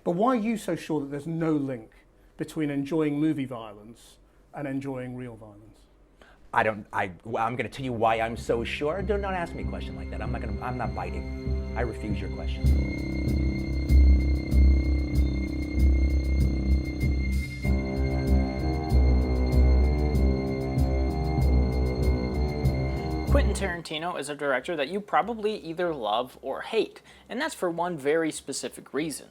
But why are you so sure that there's no link between enjoying movie violence and enjoying real violence? I'm going to tell you why I'm so sure. Do not ask me a question like that. I'm not biting. I refuse your question. Quentin Tarantino is a director that you probably either love or hate, and that's for one very specific reason.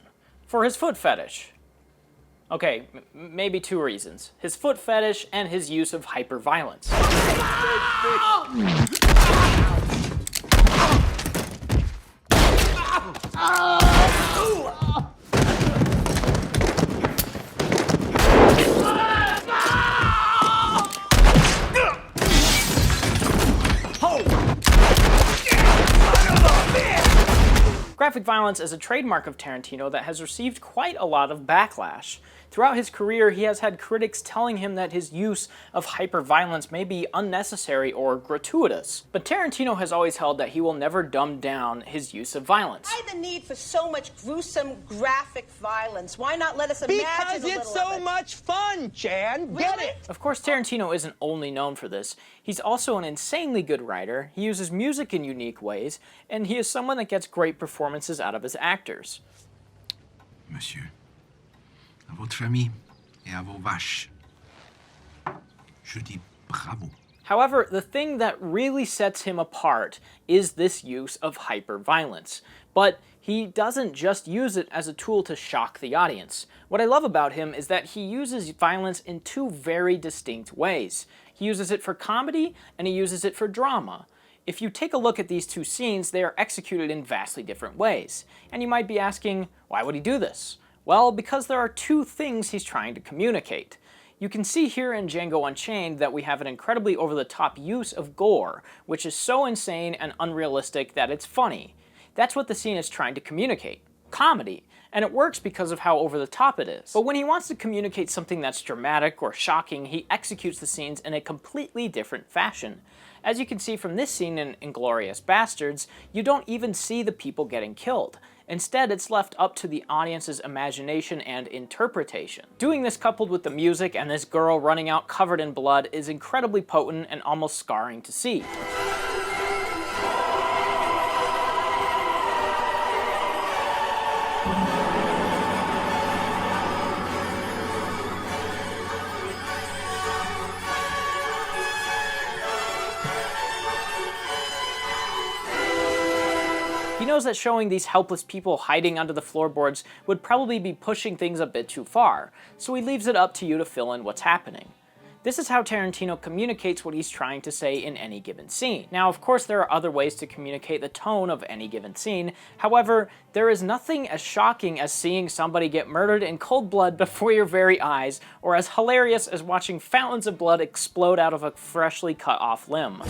For his foot fetish. Okay, maybe two reasons. His foot fetish and his use of hyperviolence. Graphic violence is a trademark of Tarantino that has received quite a lot of backlash. Throughout his career, he has had critics telling him that his use of hyperviolence may be unnecessary or gratuitous. But Tarantino has always held that he will never dumb down his use of violence. Why the need for so much gruesome graphic violence? Why not let us imagine because it's so much fun, Jan. Get Really? it? Of course, Tarantino isn't only known for this. He's also an insanely good writer, he uses music in unique ways, and he is someone that gets great performances out of his actors. Monsieur, à votre famille et à vos vaches, je dis bravo. However, the thing that really sets him apart is this use of hyperviolence. But he doesn't just use it as a tool to shock the audience. What I love about him is that he uses violence in two very distinct ways. He uses it for comedy, and he uses it for drama. If you take a look at these two scenes, they are executed in vastly different ways. And you might be asking, why would he do this? Well, because there are two things he's trying to communicate. You can see here in Django Unchained that we have an incredibly over-the-top use of gore, which is so insane and unrealistic that it's funny. That's what the scene is trying to communicate. Comedy. And it works because of how over-the-top it is. But when he wants to communicate something that's dramatic or shocking, he executes the scenes in a completely different fashion. As you can see from this scene in Inglourious Basterds, you don't even see the people getting killed. Instead, it's left up to the audience's imagination and interpretation. Doing this coupled with the music and this girl running out covered in blood is incredibly potent and almost scarring to see. He knows that showing these helpless people hiding under the floorboards would probably be pushing things a bit too far, so he leaves it up to you to fill in what's happening. This is how Tarantino communicates what he's trying to say in any given scene. Now, of course, there are other ways to communicate the tone of any given scene. However, there is nothing as shocking as seeing somebody get murdered in cold blood before your very eyes, or as hilarious as watching fountains of blood explode out of a freshly cut off limb.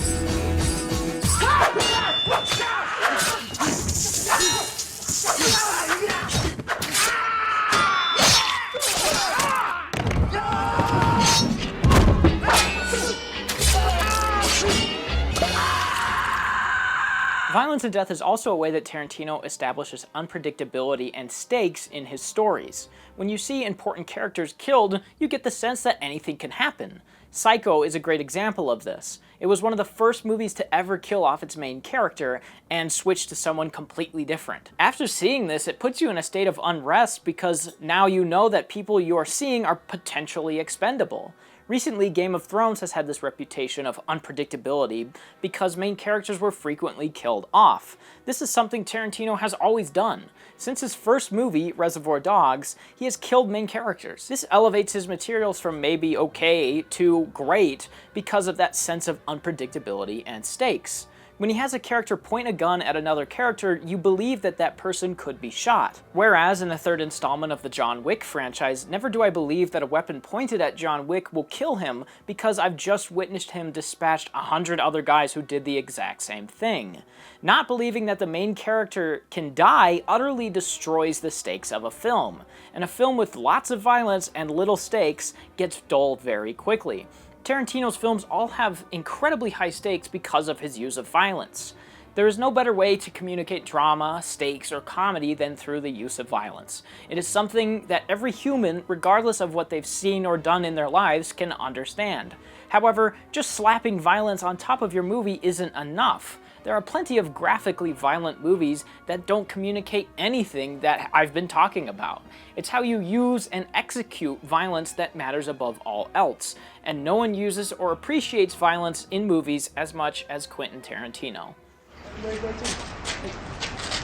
Violence and death is also a way that Tarantino establishes unpredictability and stakes in his stories. When you see important characters killed, you get the sense that anything can happen. Psycho is a great example of this. It was one of the first movies to ever kill off its main character and switch to someone completely different. After seeing this, it puts you in a state of unrest because now you know that people you are seeing are potentially expendable. Recently, Game of Thrones has had this reputation of unpredictability because main characters were frequently killed off. This is something Tarantino has always done. Since his first movie, Reservoir Dogs, he has killed main characters. This elevates his materials from maybe okay to great because of that sense of unpredictability and stakes. When he has a character point a gun at another character, you believe that that person could be shot. Whereas in the third installment of the John Wick franchise, never do I believe that a weapon pointed at John Wick will kill him because I've just witnessed him dispatch 100 other guys who did the exact same thing. Not believing that the main character can die utterly destroys the stakes of a film. And a film with lots of violence and little stakes gets dull very quickly. Tarantino's films all have incredibly high stakes because of his use of violence. There is no better way to communicate drama, stakes, or comedy than through the use of violence. It is something that every human, regardless of what they've seen or done in their lives, can understand. However, just slapping violence on top of your movie isn't enough. There are plenty of graphically violent movies that don't communicate anything that I've been talking about. It's how you use and execute violence that matters above all else, and no one uses or appreciates violence in movies as much as Quentin Tarantino.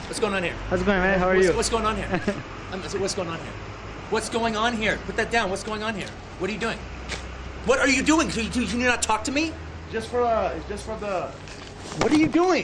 What's going on here? How's it going, man? How are you? What's going on here? What's going on here? What's going on here? Put that down. What's going on here? What are you doing? What are you doing? Can you not talk to me? Just for the... What are you doing?